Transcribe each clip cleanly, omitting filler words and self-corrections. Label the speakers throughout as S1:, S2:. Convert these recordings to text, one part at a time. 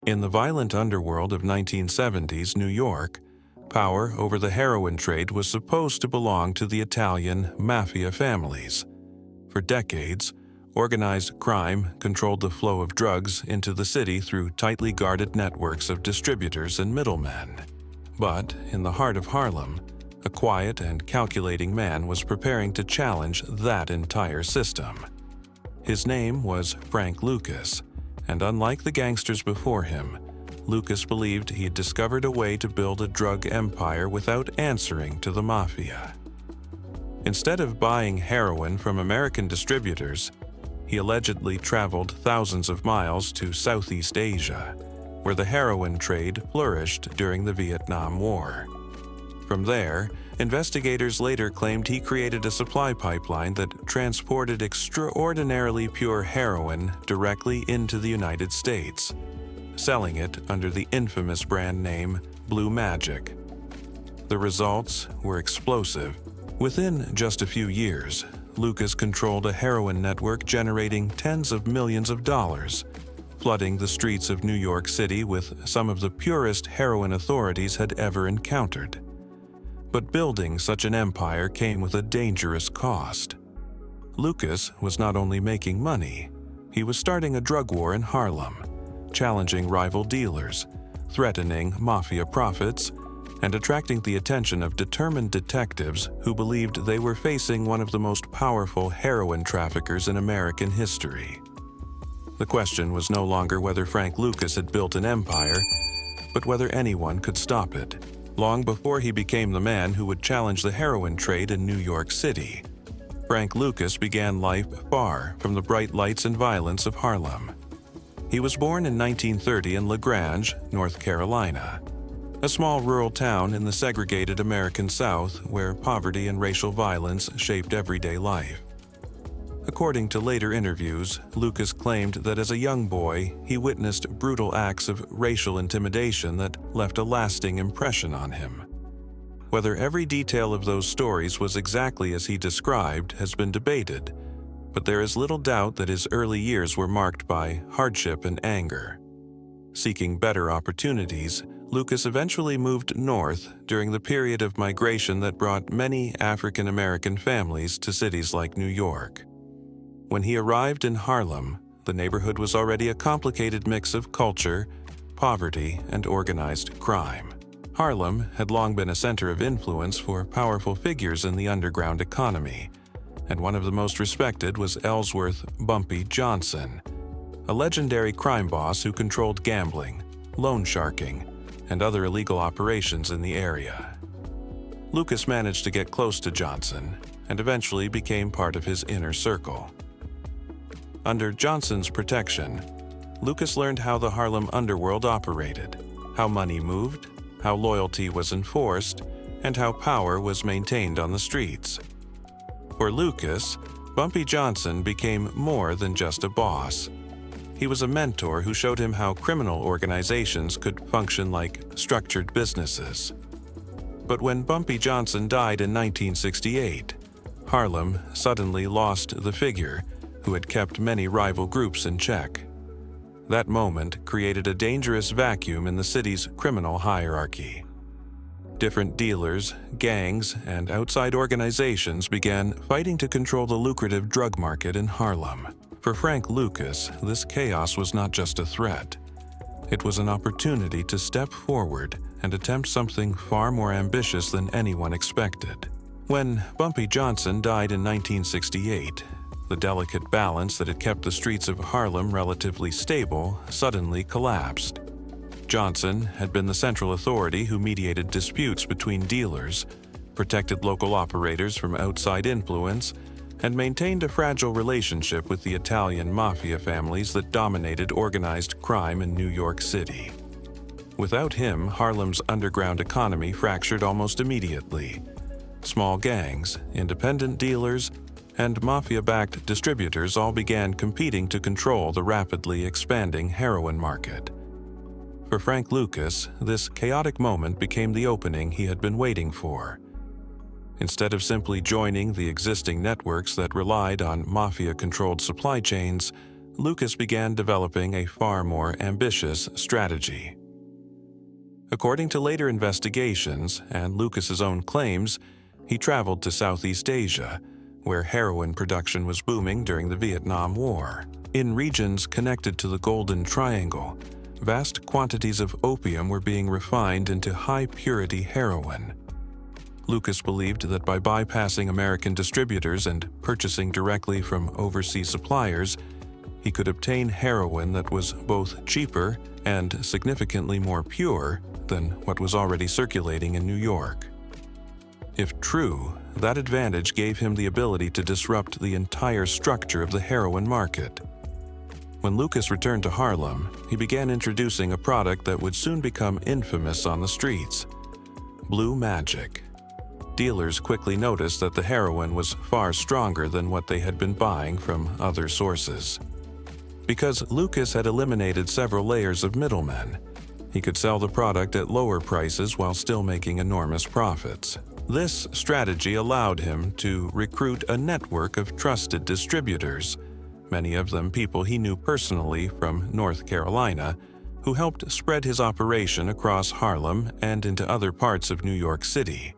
S1: In the violent underworld of 1970s New York, power over the heroin trade was supposed to belong to the Italian Mafia families. For decades, organized crime controlled the flow of drugs into the city through tightly guarded networks of distributors and middlemen. But in the heart of Harlem, a quiet and calculating man was preparing to challenge that entire system. His name was Frank Lucas, and unlike the gangsters before him, Lucas believed he had discovered a way to build a drug empire without answering to the mafia. Instead of buying heroin from American distributors, he allegedly traveled thousands of miles to Southeast Asia, where the heroin trade flourished during the Vietnam War. From there, investigators later claimed he created a supply pipeline that transported extraordinarily pure heroin directly into the United States, selling it under the infamous brand name Blue Magic. The results were explosive. Within just a few years, Lucas controlled a heroin network generating tens of millions of dollars, flooding the streets of New York City with some of the purest heroin authorities had ever encountered. But building such an empire came with a dangerous cost. Lucas was not only making money, he was starting a drug war in Harlem, challenging rival dealers, threatening mafia profits, and attracting the attention of determined detectives who believed they were facing one of the most powerful heroin traffickers in American history. The question was no longer whether Frank Lucas had built an empire, but whether anyone could stop it. Long before he became the man who would challenge the heroin trade in New York City, Frank Lucas began life far from the bright lights and violence of Harlem. He was born in 1930 in LaGrange, North Carolina, a small rural town in the segregated American South where poverty and racial violence shaped everyday life. According to later interviews, Lucas claimed that as a young boy, he witnessed brutal acts of racial intimidation that left a lasting impression on him. Whether every detail of those stories was exactly as he described has been debated, but there is little doubt that his early years were marked by hardship and anger. Seeking better opportunities, Lucas eventually moved north during the period of migration that brought many African American families to cities like New York. When he arrived in Harlem, the neighborhood was already a complicated mix of culture, poverty, and organized crime. Harlem had long been a center of influence for powerful figures in the underground economy, and one of the most respected was Ellsworth "Bumpy" Johnson, a legendary crime boss who controlled gambling, loan sharking, and other illegal operations in the area. Lucas managed to get close to Johnson and eventually became part of his inner circle. Under Johnson's protection, Lucas learned how the Harlem underworld operated, how money moved, how loyalty was enforced, and how power was maintained on the streets. For Lucas, Bumpy Johnson became more than just a boss. He was a mentor who showed him how criminal organizations could function like structured businesses. But when Bumpy Johnson died in 1968, Harlem suddenly lost the figure who had kept many rival groups in check. That moment created a dangerous vacuum in the city's criminal hierarchy. Different dealers, gangs, and outside organizations began fighting to control the lucrative drug market in Harlem. For Frank Lucas, this chaos was not just a threat. It was an opportunity to step forward and attempt something far more ambitious than anyone expected. When Bumpy Johnson died in 1968, the delicate balance that had kept the streets of Harlem relatively stable suddenly collapsed. Johnson had been the central authority who mediated disputes between dealers, protected local operators from outside influence, and maintained a fragile relationship with the Italian Mafia families that dominated organized crime in New York City. Without him, Harlem's underground economy fractured almost immediately. Small gangs, independent dealers, and mafia-backed distributors all began competing to control the rapidly expanding heroin market. For Frank Lucas, this chaotic moment became the opening he had been waiting for. Instead of simply joining the existing networks that relied on mafia-controlled supply chains, Lucas began developing a far more ambitious strategy. According to later investigations and Lucas's own claims, he traveled to Southeast Asia, where heroin production was booming during the Vietnam War. In regions connected to the Golden Triangle, vast quantities of opium were being refined into high-purity heroin. Lucas believed that by bypassing American distributors and purchasing directly from overseas suppliers, he could obtain heroin that was both cheaper and significantly more pure than what was already circulating in New York. If true, that advantage gave him the ability to disrupt the entire structure of the heroin market. When Lucas returned to Harlem, he began introducing a product that would soon become infamous on the streets: blue magic. Dealers quickly noticed that the heroin was far stronger than what they had been buying from other sources. Because Lucas had eliminated several layers of middlemen, he could sell the product at lower prices while still making enormous profits. This strategy allowed him to recruit a network of trusted distributors, many of them people he knew personally from North Carolina, who helped spread his operation across Harlem and into other parts of New York City.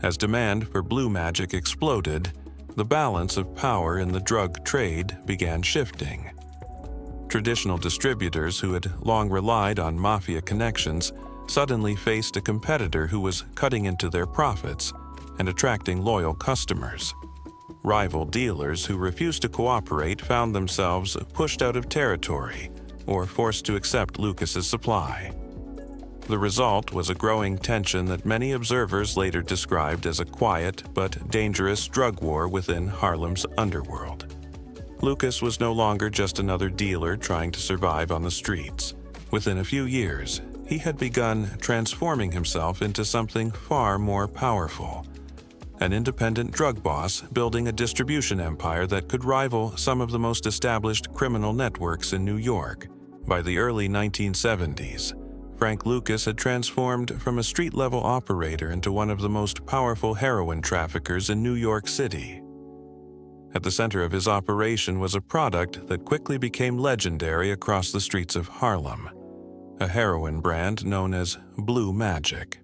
S1: As demand for blue magic exploded, the balance of power in the drug trade began shifting. Traditional distributors who had long relied on mafia connections suddenly faced a competitor who was cutting into their profits and attracting loyal customers. Rival dealers who refused to cooperate found themselves pushed out of territory or forced to accept Lucas's supply. The result was a growing tension that many observers later described as a quiet but dangerous drug war within Harlem's underworld. Lucas was no longer just another dealer trying to survive on the streets. Within a few years, he had begun transforming himself into something far more powerful. An independent drug boss building a distribution empire that could rival some of the most established criminal networks in New York. By the early 1970s, Frank Lucas had transformed from a street-level operator into one of the most powerful heroin traffickers in New York City. At the center of his operation was a product that quickly became legendary across the streets of Harlem: a heroin brand known as Blue Magic.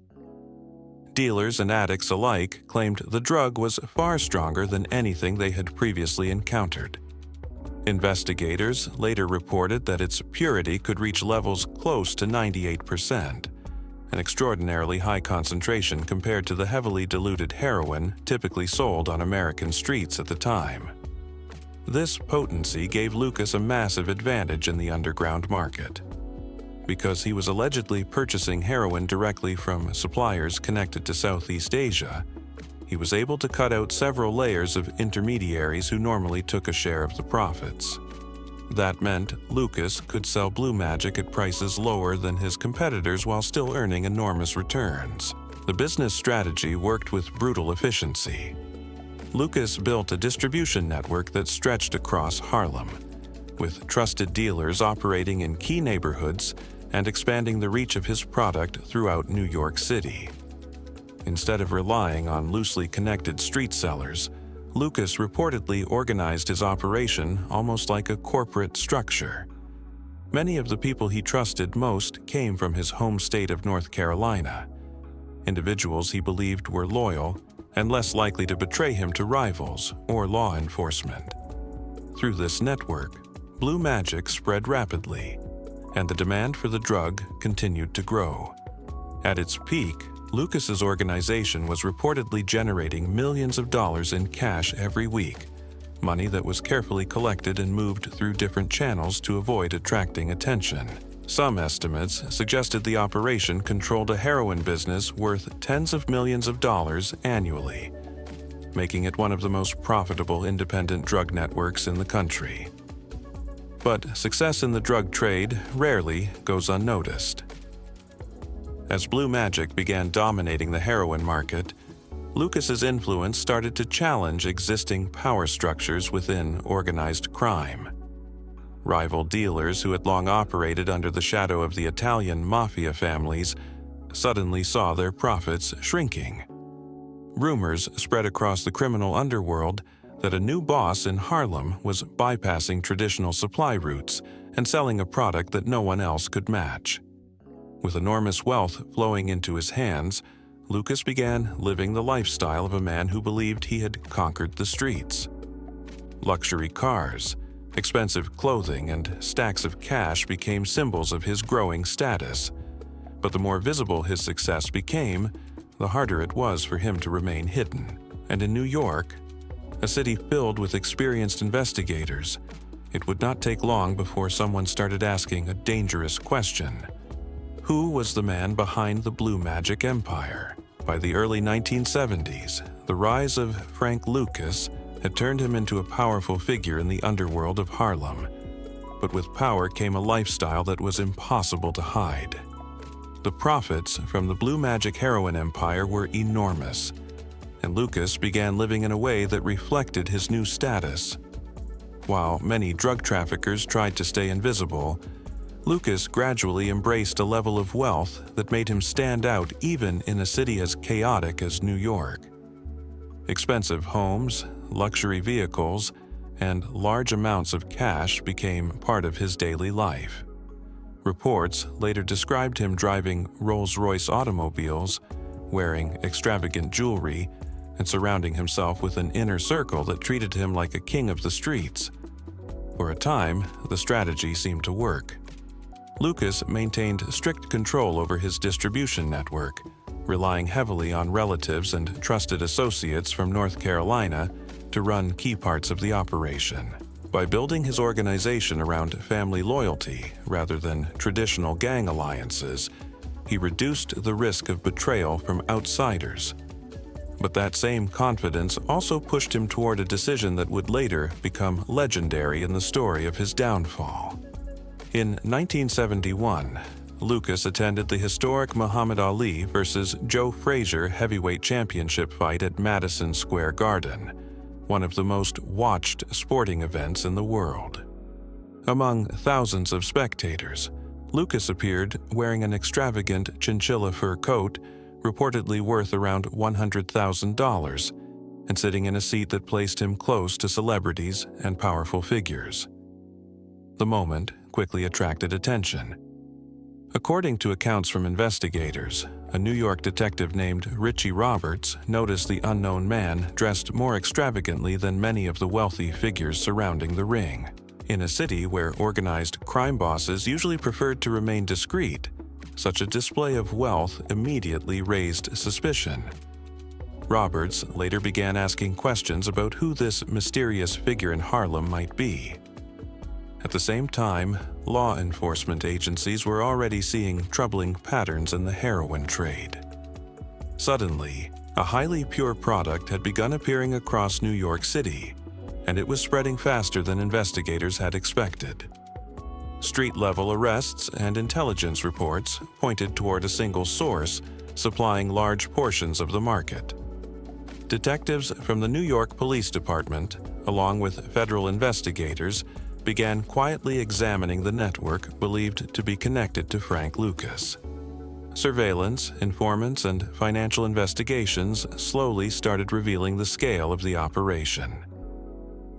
S1: Dealers and addicts alike claimed the drug was far stronger than anything they had previously encountered. Investigators later reported that its purity could reach levels close to 98%, an extraordinarily high concentration compared to the heavily diluted heroin typically sold on American streets at the time. This potency gave Lucas a massive advantage in the underground market. Because he was allegedly purchasing heroin directly from suppliers connected to Southeast Asia, he was able to cut out several layers of intermediaries who normally took a share of the profits. That meant Lucas could sell blue magic at prices lower than his competitors while still earning enormous returns. The business strategy worked with brutal efficiency. Lucas built a distribution network that stretched across Harlem, with trusted dealers operating in key neighborhoods and expanding the reach of his product throughout New York City. Instead of relying on loosely connected street sellers, Lucas reportedly organized his operation almost like a corporate structure. Many of the people he trusted most came from his home state of North Carolina, individuals he believed were loyal and less likely to betray him to rivals or law enforcement. Through this network, blue magic spread rapidly, and the demand for the drug continued to grow. At its peak, Lucas's organization was reportedly generating millions of dollars in cash every week, money that was carefully collected and moved through different channels to avoid attracting attention. Some estimates suggested the operation controlled a heroin business worth tens of millions of dollars annually, making it one of the most profitable independent drug networks in the country. But success in the drug trade rarely goes unnoticed. As blue magic began dominating the heroin market, Lucas's influence started to challenge existing power structures within organized crime. Rival dealers who had long operated under the shadow of the Italian Mafia families suddenly saw their profits shrinking. Rumors spread across the criminal underworld that a new boss in Harlem was bypassing traditional supply routes and selling a product that no one else could match. With enormous wealth flowing into his hands, Lucas began living the lifestyle of a man who believed he had conquered the streets. Luxury cars, expensive clothing, and stacks of cash became symbols of his growing status. But the more visible his success became, the harder it was for him to remain hidden. And in New York, a city filled with experienced investigators, it would not take long before someone started asking a dangerous question. Who was the man behind the Blue Magic Empire? By the early 1970s, the rise of Frank Lucas had turned him into a powerful figure in the underworld of Harlem. But with power came a lifestyle that was impossible to hide. The profits from the Blue Magic Heroin empire were enormous, and Lucas began living in a way that reflected his new status. While many drug traffickers tried to stay invisible, Lucas gradually embraced a level of wealth that made him stand out even in a city as chaotic as New York. Expensive homes, luxury vehicles, and large amounts of cash became part of his daily life. Reports later described him driving Rolls-Royce automobiles, wearing extravagant jewelry, and surrounding himself with an inner circle that treated him like a king of the streets. For a time, the strategy seemed to work. Lucas maintained strict control over his distribution network, relying heavily on relatives and trusted associates from North Carolina to run key parts of the operation. By building his organization around family loyalty rather than traditional gang alliances, he reduced the risk of betrayal from outsiders. But that same confidence also pushed him toward a decision that would later become legendary in the story of his downfall. In 1971, Lucas attended the historic Muhammad Ali versus Joe Frazier heavyweight championship fight at Madison Square Garden, one of the most watched sporting events in the world. Among thousands of spectators, Lucas appeared wearing an extravagant chinchilla fur coat reportedly worth around $100,000 and sitting in a seat that placed him close to celebrities and powerful figures. The moment quickly attracted attention. According to accounts from investigators, a New York detective named Richie Roberts noticed the unknown man dressed more extravagantly than many of the wealthy figures surrounding the ring. In a city where organized crime bosses usually preferred to remain discreet, such a display of wealth immediately raised suspicion. Roberts later began asking questions about who this mysterious figure in Harlem might be. At the same time, law enforcement agencies were already seeing troubling patterns in the heroin trade. Suddenly, a highly pure product had begun appearing across New York City, and it was spreading faster than investigators had expected. Street-level arrests and intelligence reports pointed toward a single source supplying large portions of the market. Detectives from the New York Police Department, along with federal investigators, began quietly examining the network believed to be connected to Frank Lucas. Surveillance, informants, and financial investigations slowly started revealing the scale of the operation.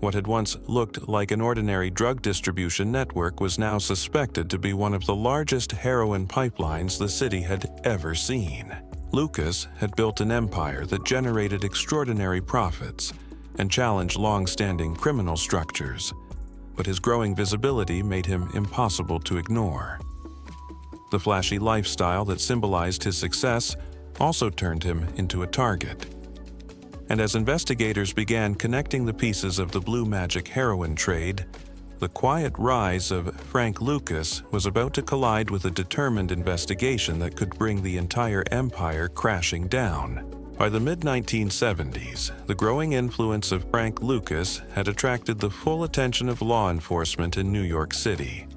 S1: What had once looked like an ordinary drug distribution network was now suspected to be one of the largest heroin pipelines the city had ever seen. Lucas had built an empire that generated extraordinary profits and challenged long-standing criminal structures, but his growing visibility made him impossible to ignore. The flashy lifestyle that symbolized his success also turned him into a target. And as investigators began connecting the pieces of the Blue Magic heroin trade, the quiet rise of Frank Lucas was about to collide with a determined investigation that could bring the entire empire crashing down. By the mid-1970s, the growing influence of Frank Lucas had attracted the full attention of law enforcement in New York City.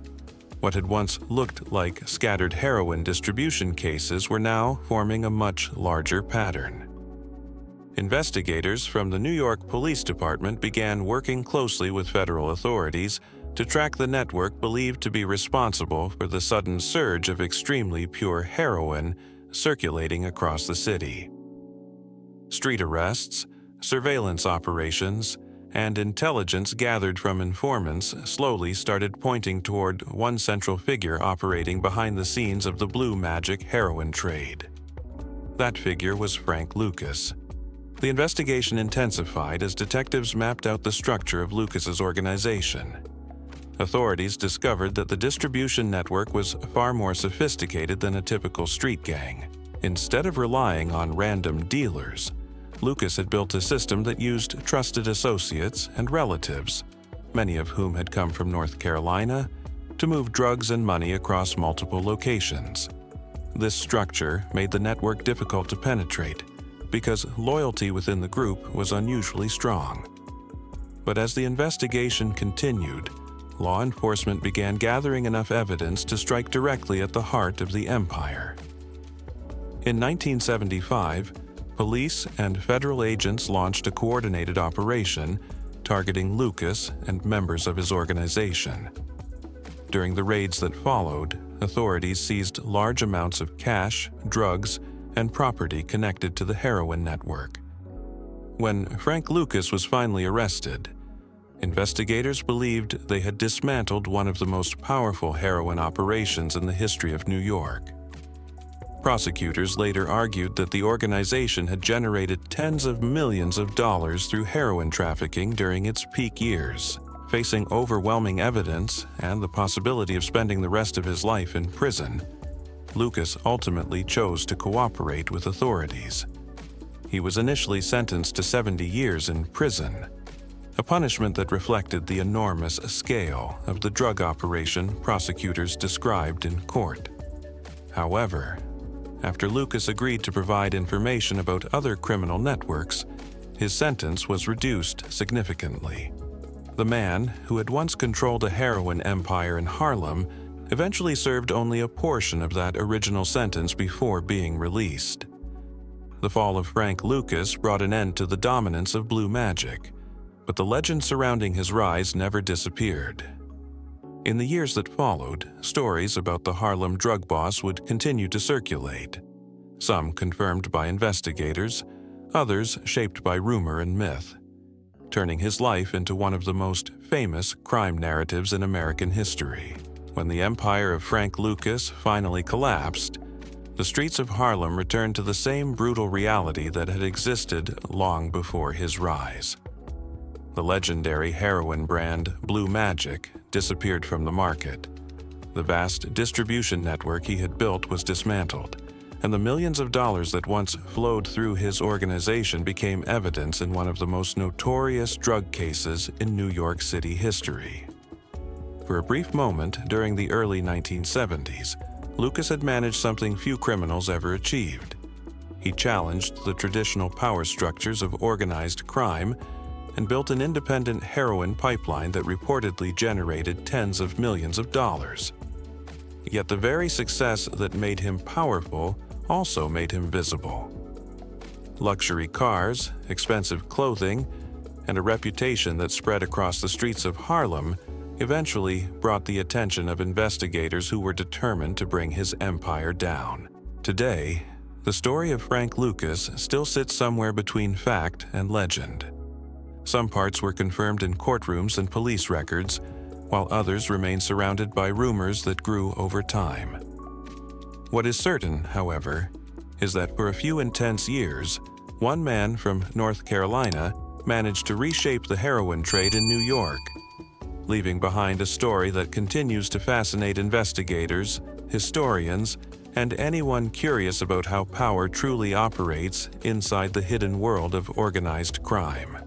S1: What had once looked like scattered heroin distribution cases were now forming a much larger pattern. Investigators from the New York Police Department began working closely with federal authorities to track the network believed to be responsible for the sudden surge of extremely pure heroin circulating across the city. Street arrests, surveillance operations, and intelligence gathered from informants slowly started pointing toward one central figure operating behind the scenes of the blue magic heroin trade. That figure was Frank Lucas. The investigation intensified as detectives mapped out the structure of Lucas's organization. Authorities discovered that the distribution network was far more sophisticated than a typical street gang. Instead of relying on random dealers, Lucas had built a system that used trusted associates and relatives, many of whom had come from North Carolina, to move drugs and money across multiple locations. This structure made the network difficult to penetrate because loyalty within the group was unusually strong. But as the investigation continued, law enforcement began gathering enough evidence to strike directly at the heart of the empire. In 1975, police and federal agents launched a coordinated operation targeting Lucas and members of his organization. During the raids that followed, authorities seized large amounts of cash, drugs, and property connected to the heroin network. When Frank Lucas was finally arrested, investigators believed they had dismantled one of the most powerful heroin operations in the history of New York. Prosecutors later argued that the organization had generated tens of millions of dollars through heroin trafficking during its peak years. Facing overwhelming evidence and the possibility of spending the rest of his life in prison, Lucas ultimately chose to cooperate with authorities. He was initially sentenced to 70 years in prison, a punishment that reflected the enormous scale of the drug operation prosecutors described in court. However, after Lucas agreed to provide information about other criminal networks, his sentence was reduced significantly. The man, who had once controlled a heroin empire in Harlem, eventually served only a portion of that original sentence before being released. The fall of Frank Lucas brought an end to the dominance of blue magic, but the legend surrounding his rise never disappeared. In the years that followed, stories about the Harlem drug boss would continue to circulate, some confirmed by investigators, others shaped by rumor and myth, turning his life into one of the most famous crime narratives in American history. When the empire of Frank Lucas finally collapsed, the streets of Harlem returned to the same brutal reality that had existed long before his rise. The legendary heroin brand Blue Magic disappeared from the market. The vast distribution network he had built was dismantled, and the millions of dollars that once flowed through his organization became evidence in one of the most notorious drug cases in New York City history. For a brief moment during the early 1970s, Lucas had managed something few criminals ever achieved. He challenged the traditional power structures of organized crime and built an independent heroin pipeline that reportedly generated tens of millions of dollars. Yet the very success that made him powerful also made him visible. Luxury cars, expensive clothing, and a reputation that spread across the streets of Harlem eventually brought the attention of investigators who were determined to bring his empire down. Today, the story of Frank Lucas still sits somewhere between fact and legend. Some parts were confirmed in courtrooms and police records, while others remain surrounded by rumors that grew over time. What is certain, however, is that for a few intense years, one man from North Carolina managed to reshape the heroin trade in New York, leaving behind a story that continues to fascinate investigators, historians, and anyone curious about how power truly operates inside the hidden world of organized crime.